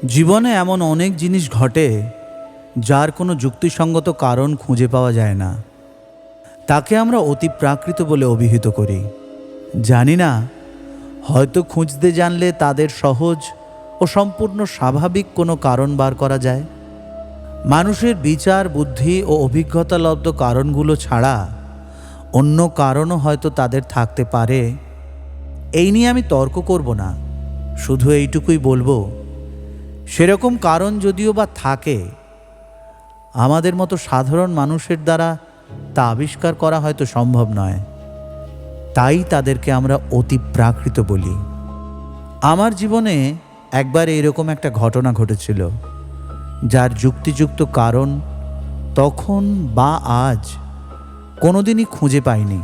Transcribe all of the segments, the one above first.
জীবনে এমন অনেক জিনিস ঘটে যার কোনো যুক্তিসঙ্গত কারণ খুঁজে পাওয়া যায় না। তাকে আমরা অতিপ্রাকৃত বলে অভিহিত করি। জানি না, হয়তো খুঁজতে জানলে তাদের সহজ ও সম্পূর্ণ স্বাভাবিক কোনো কারণ বার করা যায়। মানুষের বিচার, বুদ্ধি ও অভিজ্ঞতালব্ধ কারণগুলো ছাড়া অন্য কারণও হয়তো তাদের থাকতে পারে। এই নিয়ে আমি তর্ক করব না, শুধু এইটুকুই বলবো, সেরকম কারণ যদিও বা থাকে, আমাদের মতো সাধারণ মানুষের দ্বারা তা আবিষ্কার করা হয়তো সম্ভব নয়। তাই তাদেরকে আমরা অতিপ্রাকৃত বলি। আমার জীবনে একবার এইরকম একটা ঘটনা ঘটেছিল, যার যুক্তিযুক্ত কারণ তখন বা আজ কোনোদিনই খুঁজে পাইনি।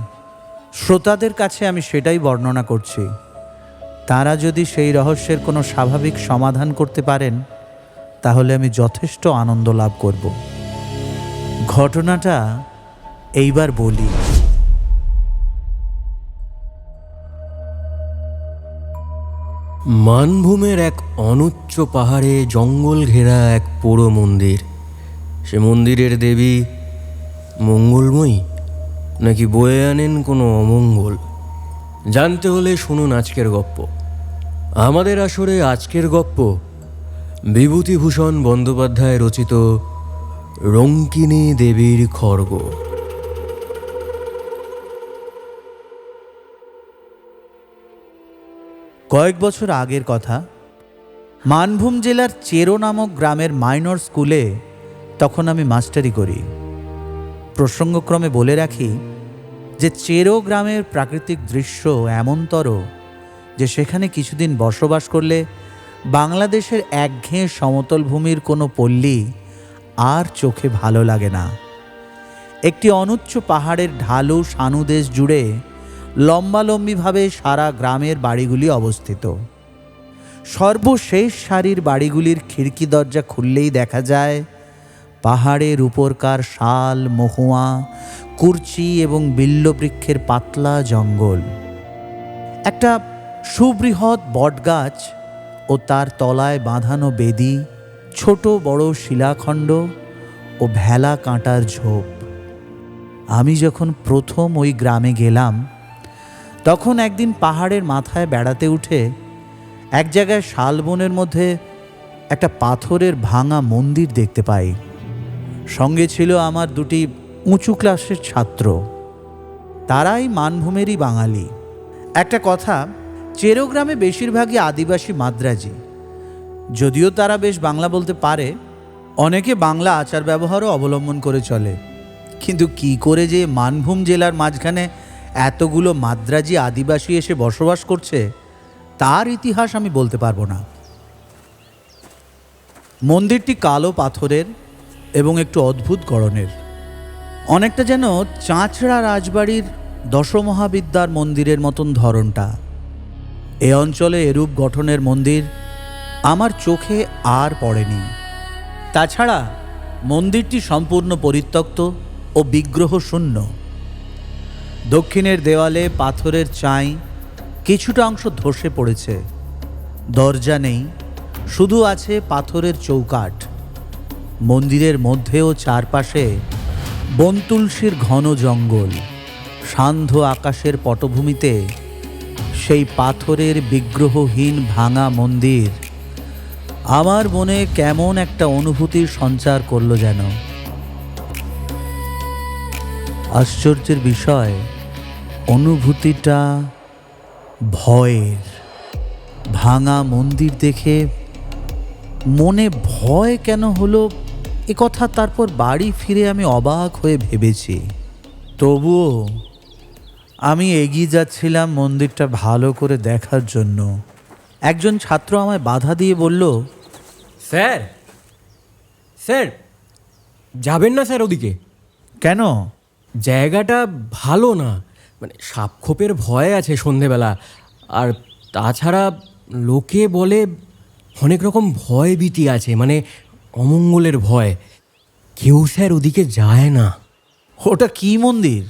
শ্রোতাদের কাছে আমি সেটাই বর্ণনা করছি। তারা যদি সেই রহস্যের কোনো স্বাভাবিক সমাধান করতে পারেন, তাহলে আমি যথেষ্ট আনন্দ লাভ করব। ঘটনাটা এইবার বলি। মানভূমের এক অনুচ্চ পাহাড়ে জঙ্গল ঘেরা এক পোড়ো মন্দির। সে মন্দিরের দেবী মঙ্গলময়ী নাকি বয়ে আনেন কোনো অমঙ্গল, জানতে হলে শুনুন আজকের গপ্প। আমাদের আসরে আজকের গপ্প বিভূতিভূষণ বন্দ্যোপাধ্যায় রচিত রঙ্কিনী দেবীর খড়গ। কয়েক বছর আগের কথা। মানভূম জেলার চেরো নামক গ্রামের মাইনর স্কুলে তখন আমি মাস্টারি করি। প্রসঙ্গক্রমে বলে রাখি যে চেরো গ্রামের প্রাকৃতিক দৃশ্য এমনতর যে সেখানে কিছুদিন বসবাস করলে বাংলাদেশের একঘেয়ে সমতল ভূমির কোনো পল্লী আর চোখে ভালো লাগে না। একটি অনুচ্চ পাহাড়ের ঢালু সানুদেশ জুড়ে লম্বালম্বিভাবে সারা গ্রামের বাড়িগুলি অবস্থিত। সর্বশেষ সারির বাড়িগুলির খিড়কি দরজা খুললেই দেখা যায় পাহাড়ের উপরকার শাল, মহুয়া, কুরচি এবং বিল্লবৃক্ষের পাতলা জঙ্গল। একটা সুবৃহৎ বটগাছ ও তার তলায় বাঁধানো বেদি, ছোট বড় শিলাখণ্ড ও ভেলা কাঁটার ঝোপ। আমি যখন প্রথম ওই গ্রামে গেলাম, তখন একদিন পাহাড়ের মাথায় বেড়াতে উঠে এক জায়গায় শালবনের মধ্যে একটা পাথরের ভাঙা মন্দির দেখতে পাই। সঙ্গে ছিল আমার দুটি উঁচু ক্লাসের ছাত্র, তারাই মানভূমেরই বাঙালি। একটা কথা, চেরো গ্রামে বেশিরভাগই আদিবাসী মাদ্রাজি। যদিও তারা বেশ বাংলা বলতে পারে, অনেকে বাংলা আচার ব্যবহারও অবলম্বন করে চলে। কিন্তু কি করে যে মানভূম জেলার মাঝখানে এতগুলো মাদ্রাজি আদিবাসী এসে বসবাস করছে, তার ইতিহাস আমি বলতে পারবো না। মন্দিরটি কালো পাথরের এবং একটু অদ্ভুত গড়নের, অনেকটা যেন চাঁচড়া রাজবাড়ির দশমহাবিদ্যার মন্দিরের মতন ধরনটা। এ অঞ্চলে এরূপ গঠনের মন্দির আমার চোখে আর পড়েনি। তাছাড়া মন্দিরটি সম্পূর্ণ পরিত্যক্ত ও বিগ্রহ শূন্য। দক্ষিণের দেওয়ালে পাথরের চাই কিছুটা অংশ ধসে পড়েছে। দরজা নেই, শুধু আছে পাথরের চৌকাঠ। মন্দিরের মধ্যে ও চারপাশে বনতুলসীর ঘন জঙ্গল। সান্ধ্য আকাশের পটভূমিতে সেই পাথরের বিগ্রহহীন ভাঙা মন্দির আমার মনে কেমন একটা অনুভূতির সঞ্চার করল যেন। আশ্চর্যের বিষয়, অনুভূতিটা ভয়ের। ভাঙা মন্দির দেখে মনে ভয় কেন হলো, এ কথা তারপর বাড়ি ফিরে আমি অবাক হয়ে ভেবেছি। তবুও আমি এগিয়ে যাচ্ছিলাম মন্দিরটা ভালো করে দেখার জন্য। একজন ছাত্র আমায় বাধা দিয়ে বলল, স্যার স্যার যাবেন না স্যার ওদিকে। কেন? জায়গাটা ভালো না, মানে সাপখোপের ভয় আছে সন্ধেবেলা। আর তাছাড়া লোকে বলে অনেক রকম ভয় ভীতি আছে, মানে অমঙ্গলের ভয়। কেউ স্যার ওদিকে যায় না। ওটা কি মন্দির?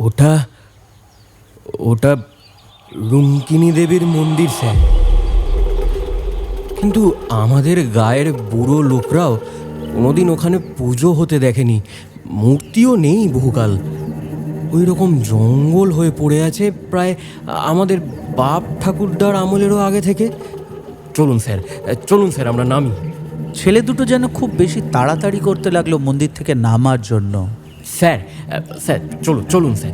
ওটা ওটা রঙ্কিনী দেবীর মন্দির স্যার। কিন্তু আমাদের গায়ের বুড়ো লোকরাও কোনোদিন ওখানে পুজো হতে দেখেনি, মূর্তিও নেই বহুকাল। ওই রকম জঙ্গল হয়ে পড়ে আছে প্রায় আমাদের বাপ ঠাকুরদার আমলেরও আগে থেকে। চলুন স্যার আমরা নামি। ছেলে দুটো যেন খুব বেশি তাড়াতাড়ি করতে লাগলো মন্দির থেকে নামার জন্য। স্যার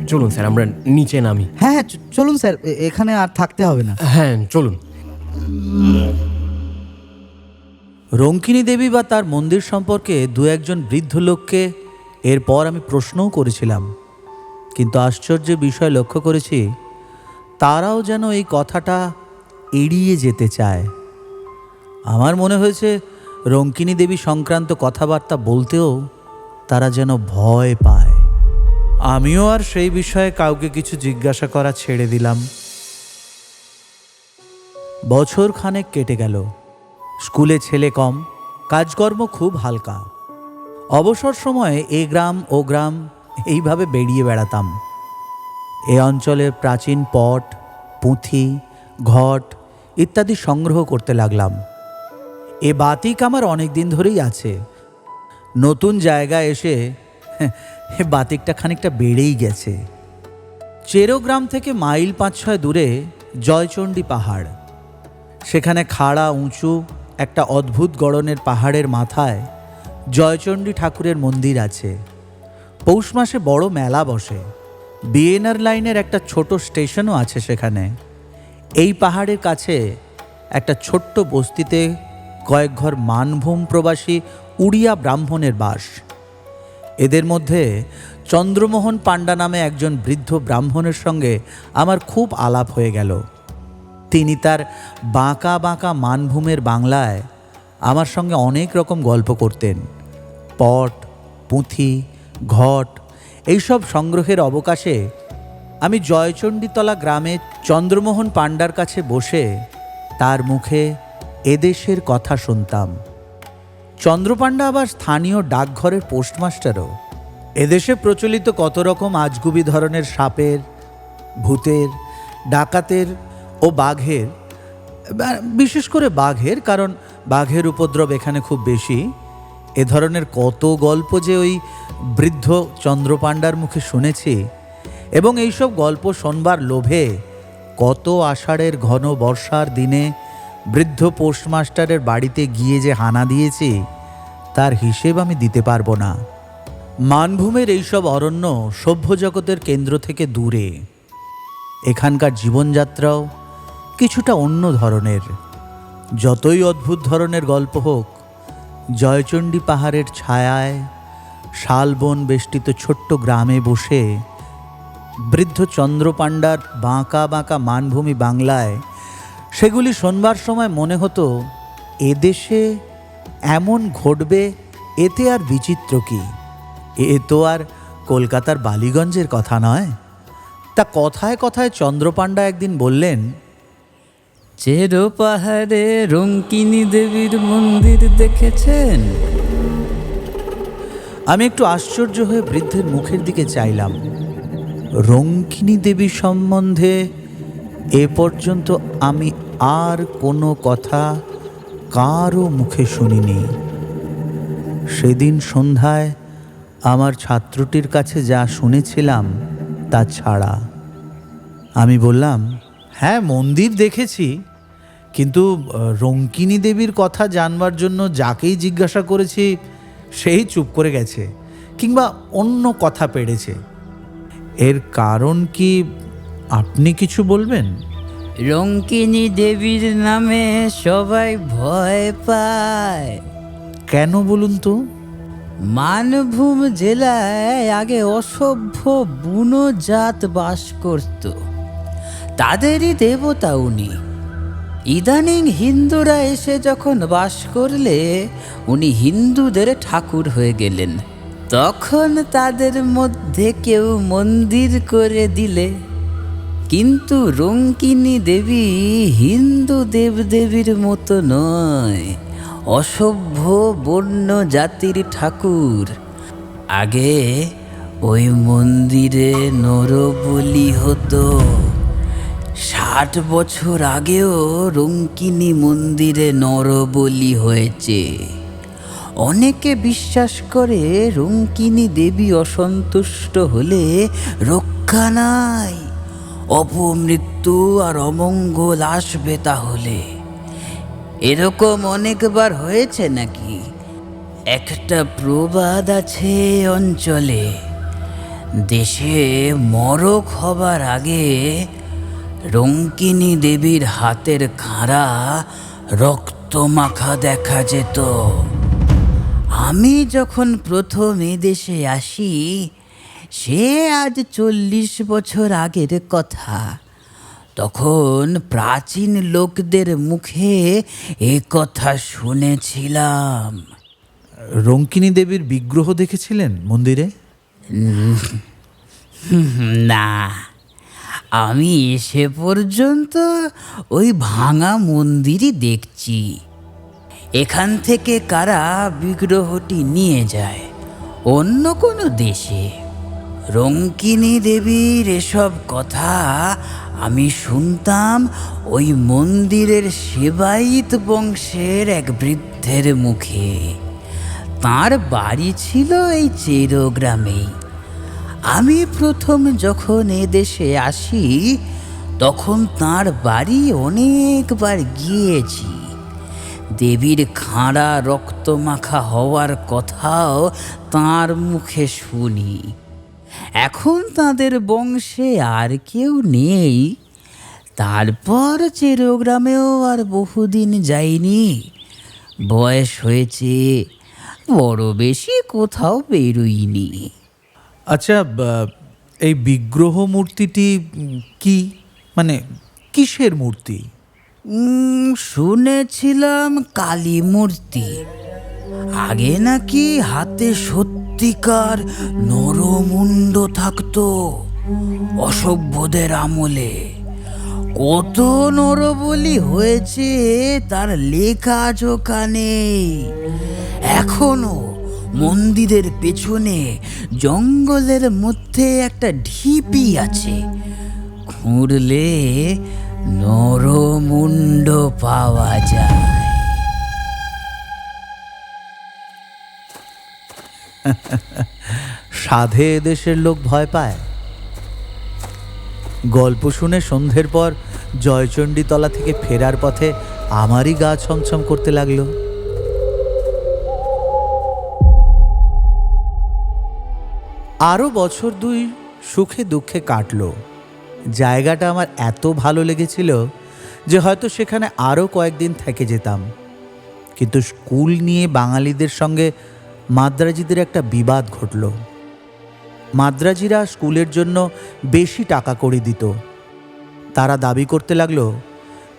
চলুন স্যার আমরা নিচে নামি। হ্যাঁ চলুন স্যার, এখানে আর থাকতে হবে না। হ্যাঁ চলুন। রঙ্কিনী দেবী বা তার মন্দির সম্পর্কে দু একজন বৃদ্ধ লোককে এরপর আমি প্রশ্নও করেছিলাম, কিন্তু আশ্চর্যের বিষয় লক্ষ্য করেছি তারাও যেন এই কথাটা এড়িয়ে যেতে চায়। আমার মনে হয়েছে রঙ্কিনী দেবী সংক্রান্ত কথাবার্তা বলতেও তারা যেন ভয় পায়। আমিও আর সেই বিষয়ে কাউকে কিছু জিজ্ঞাসা করা ছেড়ে দিলাম। বছর খানেক কেটে গেল। স্কুলে ছেলে কম, কাজকর্ম খুব হালকা। অবসর সময়ে এ গ্রাম ও গ্রাম এইভাবে বেরিয়ে বেড়াতাম। এ অঞ্চলের প্রাচীন পট, পুঁথি, ঘট ইত্যাদি সংগ্রহ করতে লাগলাম। এ বাতিক আমার অনেক দিন ধরেই আছে। নতুন জায়গায় এসে এ বাতিকটা খানিকটা বেড়েই গেছে। চেরো গ্রাম থেকে মাইল 5-6 দূরে জয়চণ্ডী পাহাড়। সেখানে খাড়া উঁচু একটা অদ্ভুত গড়নের পাহাড়ের মাথায় জয়চণ্ডী ঠাকুরের মন্দির আছে। পৌষ মাসে বড় মেলা বসে। বিএনআর লাইনের একটা ছোট স্টেশনও আছে সেখানে। এই পাহাড়ের কাছে একটা ছোট্ট বস্তিতে কয়েক ঘর মানভূম প্রবাসী উড়িয়া ব্রাহ্মণের বাস। এদের মধ্যে চন্দ্রমোহন পাণ্ডা নামে একজন বৃদ্ধ ব্রাহ্মণের সঙ্গে আমার খুব আলাপ হয়ে গেল। তিনি তার বাঁকা বাঁকা মানভূমের বাংলায় আমার সঙ্গে অনেক রকম গল্প করতেন। পট, পুঁথি, ঘট এইসব সংগ্রহের অবকাশে আমি জয়চণ্ডীতলা গ্রামে চন্দ্রমোহন পাণ্ডার কাছে বসে তার মুখে এদেশের কথা শুনতাম। চন্দ্রপাণ্ডা আবার স্থানীয় ডাকঘরের পোস্টমাস্টারও। এদেশে প্রচলিত কত রকম আজগুবি ধরনের সাপের, ভূতের, ডাকাতের ও বাঘের, বিশেষ করে বাঘের, কারণ বাঘের উপদ্রব এখানে খুব বেশি, এ ধরনের কত গল্প যে ওই বৃদ্ধ চন্দ্রপাণ্ডার মুখে শুনেছি। এবং এইসব গল্প শোনবার লোভে কত আষাঢ়ের ঘন বর্ষার দিনে বৃদ্ধ পোস্টমাস্টারের বাড়িতে গিয়ে যে হানা দিয়েছি তার হিসেব আমি দিতে পারবো না। মানভূমের এইসব অরণ্য সভ্য জগতের কেন্দ্র থেকে দূরে। এখানকার জীবনযাত্রাও কিছুটা অন্য ধরনের। যতই অদ্ভুত ধরনের গল্প হোক, জয়চণ্ডী পাহাড়ের ছায়ায় শালবন বেষ্টিত ছোট্ট গ্রামে বসে বৃদ্ধ চন্দ্রপাণ্ডার বাঁকা বাঁকা মানভূমি বাংলায় সেগুলি শোনবার সময় মনে হতো এদেশে এমন ঘটবে, এতে আর বিচিত্র কি? এ তো আর কলকাতার বালিগঞ্জের কথা নয়। তা কথায় কথায় চন্দ্রপাণ্ডা একদিন বললেন, চেরো পাহাড়ে রঙ্কিনী দেবীর মন্দির দেখেছেন? আমি একটু আশ্চর্য হয়ে বৃদ্ধের মুখের দিকে চাইলাম। রঙ্কিনী দেবী সম্বন্ধে এ পর্যন্ত আমি আর কোনো কথা কারও মুখে শুনিনি। সেদিন সন্ধ্যায় আমার ছাত্রটির কাছে যা শুনেছিলাম তা ছাড়া। আমি বললাম, হ্যাঁ মন্দির দেখেছি, কিন্তু রঙ্কিনী দেবীর কথা জানবার জন্য যাকেই জিজ্ঞাসা করেছি সেই চুপ করে গেছে কিংবা অন্য কথা পেড়েছে। এর কারণ কি আপনি কিছু বলবেন? রঙ্কিনী দেবীর নামে সবাই ভয় পায়। কেন বলুন তো? মানভূম জেলায় আগে অসভ্য বুনো জাত বাস করত, তাদেরই দেবতা উনি। ইদানিং হিন্দুরা এসে যখন বাস করলে উনি হিন্দুদের ঠাকুর হয়ে গেলেন। তখন তাদের মধ্যে কেউ মন্দির করে দিলে। কিন্তু রঙ্কিনী দেবী হিন্দু দেবদেবীর মতো নয়, অসভ্য বন্য জাতির ঠাকুর। আগে ওই মন্দিরে নরবলি হতো, 60 বছর আগেও রঙ্কিনী মন্দিরে নরবলি হয়েছে। অনেকে বিশ্বাস করে রঙ্কিনী দেবী অসন্তুষ্ট হলে রক্ষা নাই, অপমৃত্যু আর অমঙ্গল আসবে তাহলে। এরকম অনেকবার হয়েছে নাকি? একটা প্রবাদ আছে অঞ্চলে, দেশে মরক হবার আগে রঙ্কিনী দেবীর হাতের খাড়া রক্ত মাখা দেখা যেত। আমি যখন প্রথম এদেশে আসি, সে আজ 40 বছর আগের কথা, তখন প্রাচীন লোকদের মুখে এ কথা শুনেছিলাম। রঙ্কিনী দেবীর বিগ্রহ দেখেছিলেন মন্দিরে? না, আমি এসে পর্যন্ত ওই ভাঙা মন্দিরই দেখছি। এখান থেকে কারা বিগ্রহটি নিয়ে যায় অন্য কোনো দেশে। রঙ্কিনী দেবীর এসব কথা আমি শুনতাম ওই মন্দিরের সেবায়িত বংশের এক বৃদ্ধের মুখে। তার বাড়ি ছিল এই চেরো গ্রামেই। আমি প্রথম যখন এদেশে আসি, তখন তার বাড়ি অনেকবার গিয়েছি। দেবীর খাঁড়া রক্তমাখা হওয়ার কথাও তার মুখে শুনি। এখন তাদের বংশে আর কেউ নেই। তারপর চেরোগ্রামেও আর বহুদিন যাইনি। বয়স হয়েছে, বড় বেশি কোথাও বেরোইনি। আচ্ছা, এই বিগ্রহ মূর্তিটি কি, মানে কিসের মূর্তি? শুনেছিলাম কালী মূর্তি। আগে নাকি হাতে সত্যিকার নরমুণ্ড থাকতো অসভ্যদের আমলে। কত নরবলি হয়েছে তার লেখা জোখা নেই। এখনো মন্দিরের পেছনে জঙ্গলের মধ্যে একটা ঢিপি আছে, খুঁড়লে নরমুণ্ড পাওয়া যায়। সাধে এদেশের লোক ভয় পায়। গল্প শুনে সন্ধ্যের পর জয়চণ্ডীতলা থেকে ফেরার পথে আমারই গা ছমছম করতে লাগলো। আরও বছর 2 সুখে দুঃখে কাটলো। জায়গাটা আমার এত ভালো লেগেছিল যে হয়তো সেখানে আরও কয়েকদিন থেকে যেতাম। কিন্তু স্কুল নিয়ে বাঙালিদের সঙ্গে মাদ্রাজিদের একটা বিবাদ ঘটল। মাদ্রাজিরা স্কুলের জন্য বেশি টাকা করে দিত। তারা দাবি করতে লাগলো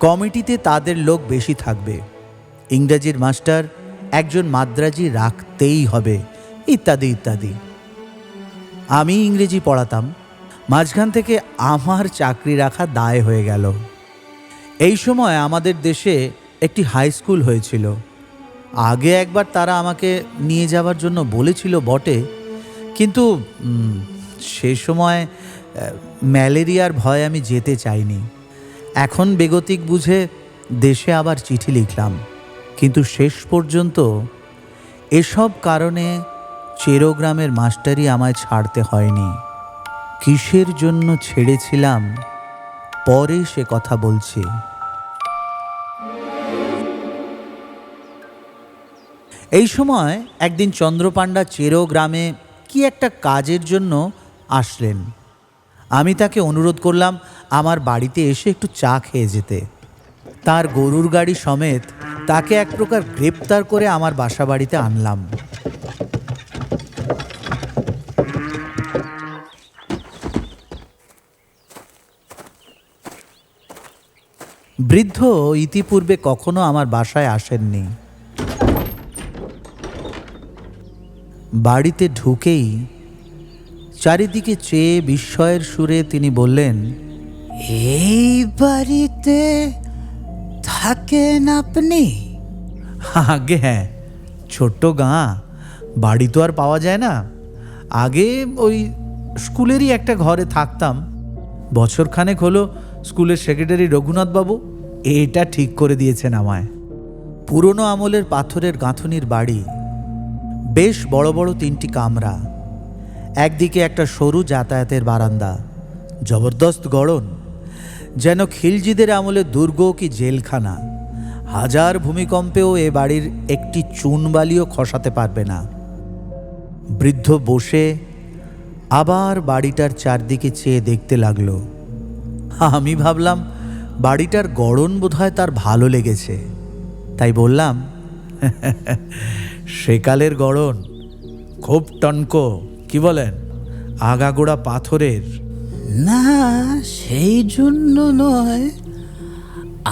কমিটিতে তাদের লোক বেশি থাকবে, ইংরেজির মাস্টার একজন মাদ্রাজি রাখতেই হবে, ইত্যাদি ইত্যাদি। আমি ইংরেজি পড়াতাম, মাঝখান থেকে আমার চাকরি রাখা দায় হয়ে গেল। এই সময় আমাদের দেশে একটি হাই স্কুল হয়েছিল। আগে একবার তারা আমাকে নিয়ে যাওয়ার জন্য বলেছিল বটে, কিন্তু সে সময় ম্যালেরিয়ার ভয়ে আমি যেতে চাইনি। এখন বেগতিক বুঝে দেশে আবার চিঠি লিখলাম, কিন্তু শেষ পর্যন্ত এসব কারণে চেরোগ্রামের মাস্টারই আমায় ছাড়তে হয়নি। কিসের জন্য ছেড়েছিলাম পরে সে কথা বলছি। এই সময় একদিন চন্দ্রপাণ্ডা চেরোগ্রামে কি একটা কাজের জন্য আসলেন। আমি তাকে অনুরোধ করলাম আমার বাড়িতে এসে একটু চা খেয়ে যেতে। তার গরুর গাড়ি সমেত তাকে এক প্রকার গ্রেপ্তার করে আমার বাসা বাড়িতে আনলাম। বৃদ্ধ ইতিপূর্বে কখনো আমার বাসায় আসেননি। বাড়িতে ঢুকেই চারিদিকে চেয়ে বিস্ময়ের সুরে তিনি বললেন, এই বাড়িতে থাকেন আপনি? আগে হ্যাঁ, ছোট্ট গাঁ, বাড়ি তো আর পাওয়া যায় না। আগে ওই স্কুলেরই একটা ঘরে থাকতাম। বছরখানেক হলো স্কুলের সেক্রেটারি রঘুনাথবাবু এটা ঠিক করে দিয়েছেন আমায়। পুরনো আমলের পাথরের গাঁথনির বাড়ি, বেশ বড় বড় 3টি কামরা, একদিকে একটা সরু যাতায়াতের বারান্দা, জবরদস্ত গড়ন, যেন খিলজিদের আমলে দুর্গ কি জেলখানা। হাজার ভূমিকম্পেও এ বাড়ির একটি চুনবালিও খসাতে পারবে না। বৃদ্ধ বসে আবার বাড়িটার চারদিকে চেয়ে দেখতে লাগলো। আমি ভাবলাম বাড়িটার গড়ন বোধহয় তার ভালো লেগেছে, তাই বললাম, সেকালের গড়ন, খুব টনকো, কি বলেন, আগাগোড়া পাথরের। না, সেই জন্য নয়।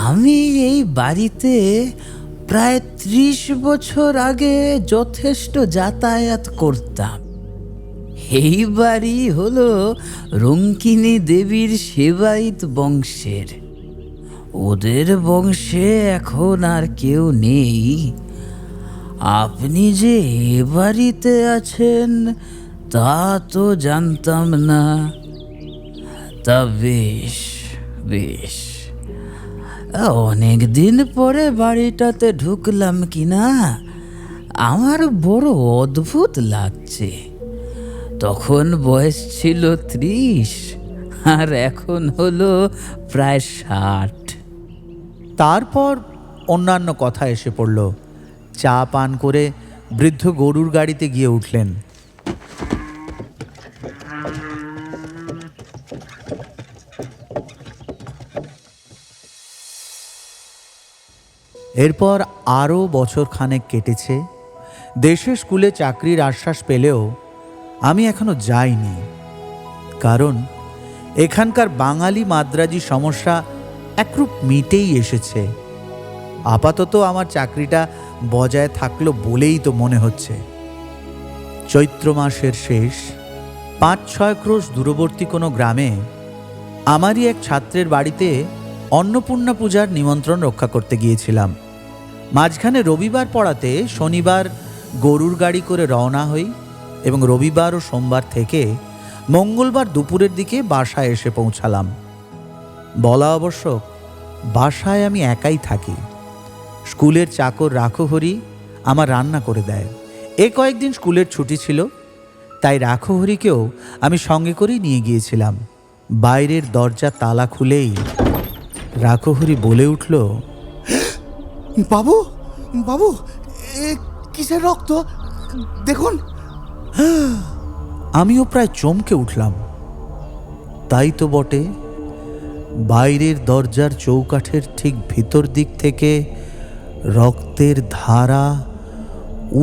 আমি এই বাড়িতে প্রায় 30 বছর আগে যথেষ্ট যাতায়াত করতাম। এই বাড়ি হলো রঙ্কিনী দেবীর সেবায়িত বংশের। ওদের বংশে এখন আর কেউ নেই। আপনি যে এ বাড়িতে আছেন তা তো জানতাম না। তা বেশ বেশ, অনেক দিন পরে বাড়িটাতে ঢুকলাম কিনা আমার বড় অদ্ভুত লাগছে। তখন বয়স ছিল 30, আর এখন হলো প্রায় 60। তারপর অন্যান্য কথা এসে পড়ল। চা পান করে বৃদ্ধ গরুর গাড়িতে গিয়ে উঠলেন। এরপর আরও বছর খানেক কেটেছে। দেশে স্কুলে চাকরির আশ্বাস পেলেও আমি এখনো যাইনি, কারণ এখানকার বাঙালি মাদ্রাজি সমস্যা একরূপ মিটেই এসেছে। আপাতত আমার চাকরিটা বজায় থাকলো বলেই তো মনে হচ্ছে। চৈত্র মাসের শেষ, 5-6 ক্রোশ দূরবর্তী কোনো গ্রামে আমারই এক ছাত্রের বাড়িতে অন্নপূর্ণা পূজার নিমন্ত্রণ রক্ষা করতে গিয়েছিলাম। মাঝখানে রবিবার পড়াতে শনিবার গরুর গাড়ি করে রওনা হই এবং রবিবার ও সোমবার থেকে মঙ্গলবার দুপুরের দিকে বাসায় এসে পৌঁছালাম। বলা আবশ্যক, বাসায় আমি একাই থাকি। স্কুলের চাকর রাখহরি আমার রান্না করে দেয়। এ কয়েকদিন স্কুলের ছুটি ছিল, তাই রাখহরিকেও আমি সঙ্গে করেই নিয়ে গিয়েছিলাম। বাইরের দরজা তালা খুলেই রাখহরি বলে উঠল, বাবু, বাবু, এ কিসের রক্ত দেখুন। আমিও প্রায় চমকে উঠলাম। তাই তো বটে, বাইরের দরজার চৌকাঠের ঠিক ভিতর দিক থেকে রক্তের ধারা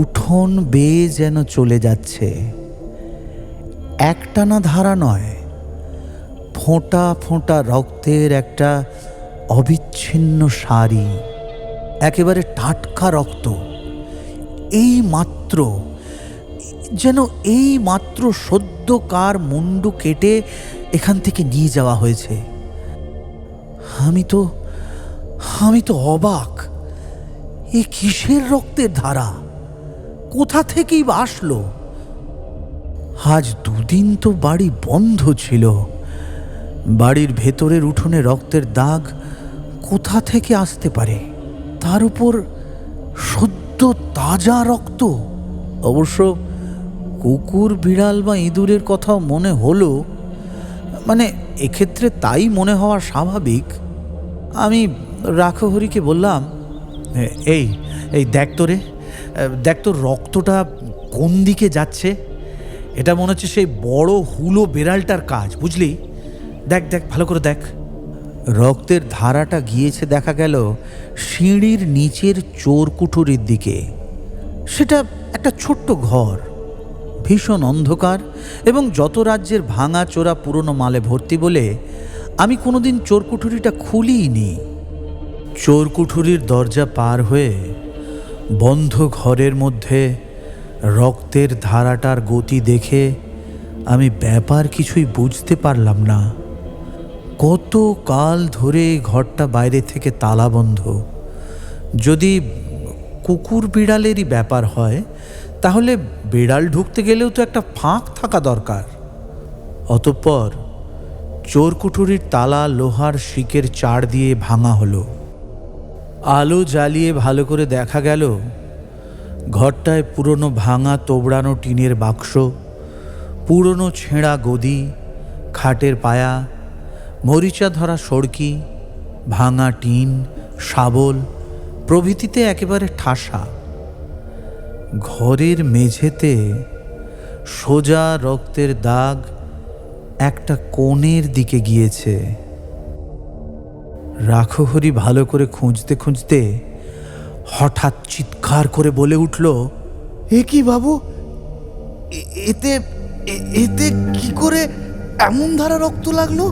উঠোন বেয়ে যেন চলে যাচ্ছে। একটানা ধারা নয়, ফোঁটা ফোঁটা রক্তের একটা অবিচ্ছিন্ন সারি, একেবারে টাটকা রক্ত। এই মাত্র, যেন এই মাত্র সদ্য কার মুন্ডু কেটে এখান থেকে নিয়ে যাওয়া হয়েছে। আমি তো অবাক। এ কিসের রক্তের ধারা? কোথা থেকেই বা আসলো? আজ 2 দিন তো বাড়ি বন্ধ ছিল। বাড়ির ভেতরের উঠোনে রক্তের দাগ কোথা থেকে আসতে পারে? তার উপর সদ্য তাজা রক্ত। অবশ্য কুকুর, বিড়াল বা ইঁদুরের কথাও মনে হলো। মানে এক্ষেত্রে তাই মনে হওয়া স্বাভাবিক। আমি রাখহরিকে বললাম, এই এই দেখ তো রে, দেখ তো রক্তটা কোন দিকে যাচ্ছে। এটা মনে হচ্ছে সেই বড় হুলো বেড়ালটার কাজ, বুঝলি? দেখ দেখ, ভালো করে দেখ। রক্তের ধারাটা গিয়েছে দেখা গেল সিঁড়ির নিচের চোর কুঠুরির দিকে। সেটা একটা ছোট্ট ঘর, ভীষণ অন্ধকার এবং যত রাজ্যের ভাঙা চোরা পুরনো মালে ভর্তি বলে আমি কোনোদিন চোরকুঠুরিটা খুলিনি। চোরকুঠুরির দরজা পার হয়ে বন্ধ ঘরের মধ্যে রক্তের ধারাটার গতি দেখে আমি ব্যাপার কিছুই বুঝতে পারলাম না। কত কাল ধরে ঘরটা বাইরে থেকে তালাবন্ধ। যদি কুকুর বিড়ালেরই ব্যাপার হয় তাহলে বিড়াল ঢুকতে গেলেও তো একটা ফাঁক থাকা দরকার। অতঃপর চোরকুঠুরির তালা লোহার শিকের চার দিয়ে ভাঙা হলো। আলো জ্বালিয়ে ভালো করে দেখা গেল ঘরটায় পুরনো ভাঙা তোবড়ানো টিনের বাক্স, পুরনো ছেঁড়া গদি, খাটের পায়া, মরিচা ধরা সড়কি, ভাঙা টিন, শাবল প্রভৃতিতে একেবারে ঠাসা। ঘরের মেঝেতে সোজা রক্তের দাগ একটা কোণের দিকে গিয়েছে। রাখহরি ভালো করে খুঁজতে খুঁজতে হঠাৎ চিৎকার করে বলে উঠল, এ কি বাবু, এতে এতে কি করে এমন ধারা রক্ত লাগলো?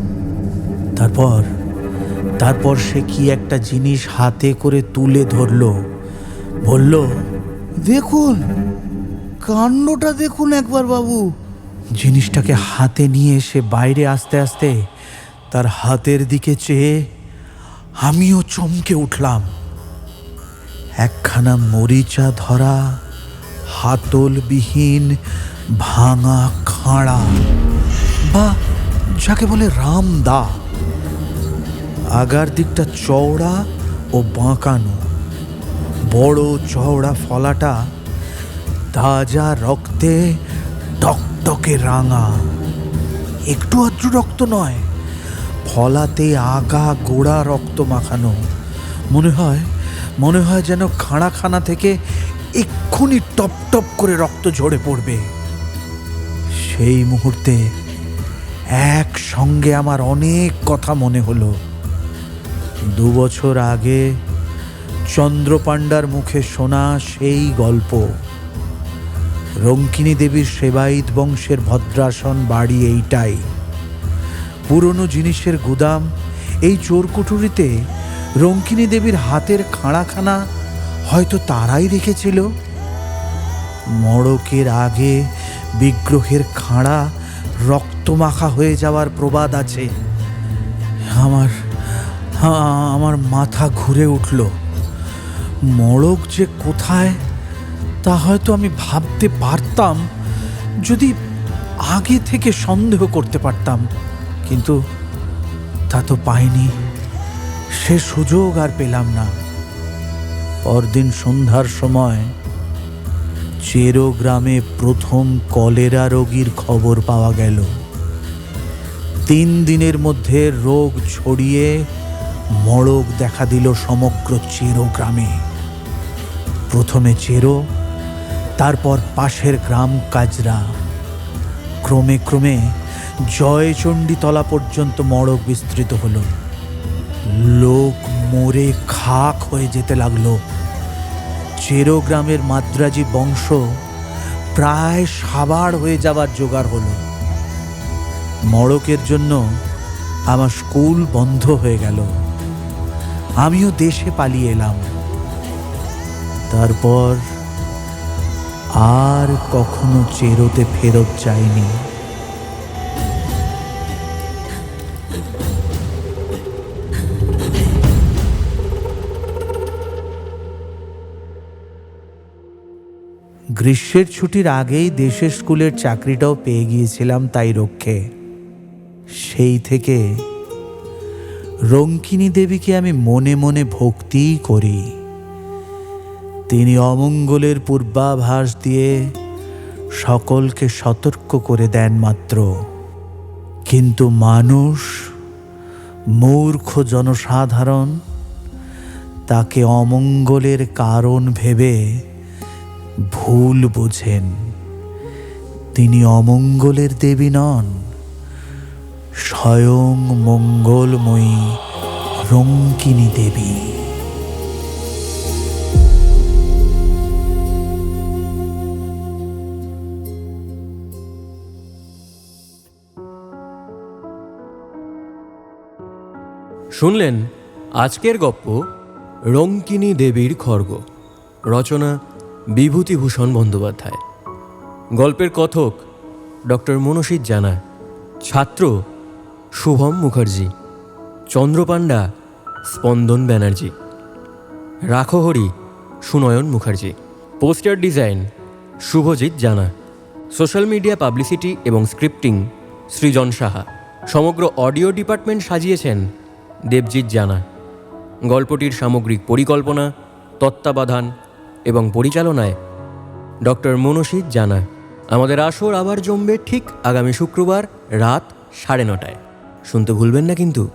তারপর সে কি একটা জিনিস হাতে করে তুলে ধরল, বলল, দেখুন, কাণ্ডটা দেখুন একবার বাবু। জিনিসটাকে হাতে নিয়ে সে বাইরে আসতে আসতে তার হাতের দিকে চেয়ে আমিও চমকে উঠলাম। একখানা মরিচা ধরা হাতলবিহীন ভাঙা খাঁড়া, বা যাকে বলে রামদা। আগার দিকটা চওড়া ও বাঁকানো, বড় চওড়া ফলাটা তাজা রক্তে টকটকে রাঙা, একটু আধটু রক্ত নয়, ফলাতে আগা গোড়া রক্ত মাখানো। মনে হয় যেন খানাখানা থেকে এক্ষুনি টপ টপ করে রক্ত ঝরে পড়বে। সেই মুহূর্তে একসঙ্গে আমার অনেক কথা মনে হলো। 2 বছর আগে চন্দ্রপাণ্ডার মুখে শোনা সেই গল্প। রঙ্কিনী দেবীর সেবায়িত বংশের ভদ্রাসন বাড়ি এইটাই। পুরনো জিনিসের গুদাম এই চোরকুঠুরিতে রঙ্কিনী দেবীর হাতের খাঁড়াখানা হয়তো তারাই রেখেছিল। মড়কের আগে বিগ্রহের খাঁড়া রক্তমাখা হয়ে যাওয়ার প্রবাদ আছে। আমার মাথা ঘুরে উঠল। মড়ক যে কোথায় তা হয়তো আমি ভাবতে পারতাম যদি আগে থেকে সন্দেহ করতে পারতাম, কিন্তু তা তো পাইনি, সে সুযোগ আর পেলাম না। পরদিন সন্ধ্যার সময় চেরো গ্রামে প্রথম কলেরা রোগীর খবর পাওয়া গেল। 3 দিনের মধ্যে রোগ ছড়িয়ে মড়ক দেখা দিল সমগ্র চেরো গ্রামে। প্রথমে চেরো, তারপর পাশের গ্রাম কাজরা, ক্রমে ক্রমে জয়চণ্ডীতলা পর্যন্ত মড়ক বিস্তৃত হলো। লোক মরে খাক হয়ে যেতে লাগলো। চেরো গ্রামের মাদ্রাজি বংশ প্রায় সাবাড় হয়ে যাবার জোগাড় হলো। মড়কের জন্য আমার স্কুল বন্ধ হয়ে গেল। আমিও দেশে পালিয়ে এলাম। তারপর আর কখনো চেরোতে ফেরত যাইনি। গ্রীষ্মের ছুটির আগেই দেশের স্কুলের চাকরিটাও পেয়ে গিয়েছিলাম তাই রক্ষে। সেই থেকে রঙ্কিনী দেবীকে আমি মনে মনে ভক্তিই করি। তিনি অমঙ্গলের পূর্বাভাস দিয়ে সকলকে সতর্ক করে দেন মাত্র, কিন্তু মানুষ, মূর্খ জনসাধারণ তাকে অমঙ্গলের কারণ ভেবে ভুল বোঝেন। তিনি অমঙ্গলের দেবী নন, স্বয়ং মঙ্গলময়ী রঙ্কিনী দেবী। শুনলেন আজকের গপ্প রঙ্কিনী দেবীর খড়গ, রচনা বিভূতিভূষণ বন্দ্যোপাধ্যায়। গল্পের কথক ডক্টর মনসিত জানা, ছাত্র শুভম মুখার্জি, চন্দ্রপাণ্ডা স্পন্দন ব্যানার্জি, রাখহরি সুনয়ন মুখার্জি, পোস্টার ডিজাইন শুভজিৎ জানা, সোশ্যাল মিডিয়া পাবলিসিটি এবং স্ক্রিপ্টিং সৃজন সাহা। সমগ্র অডিও ডিপার্টমেন্ট সাজিয়েছেন দেবজিৎ জানা। গল্পটির সামগ্রিক পরিকল্পনা, তত্ত্বাবধান এবং পরিচালনায় ডক্টর মনসিত জানা। আমাদের আসর আবার জমবে ঠিক আগামী শুক্রবার রাত 9:30। শুনতে ভুলবেন না কিন্তু।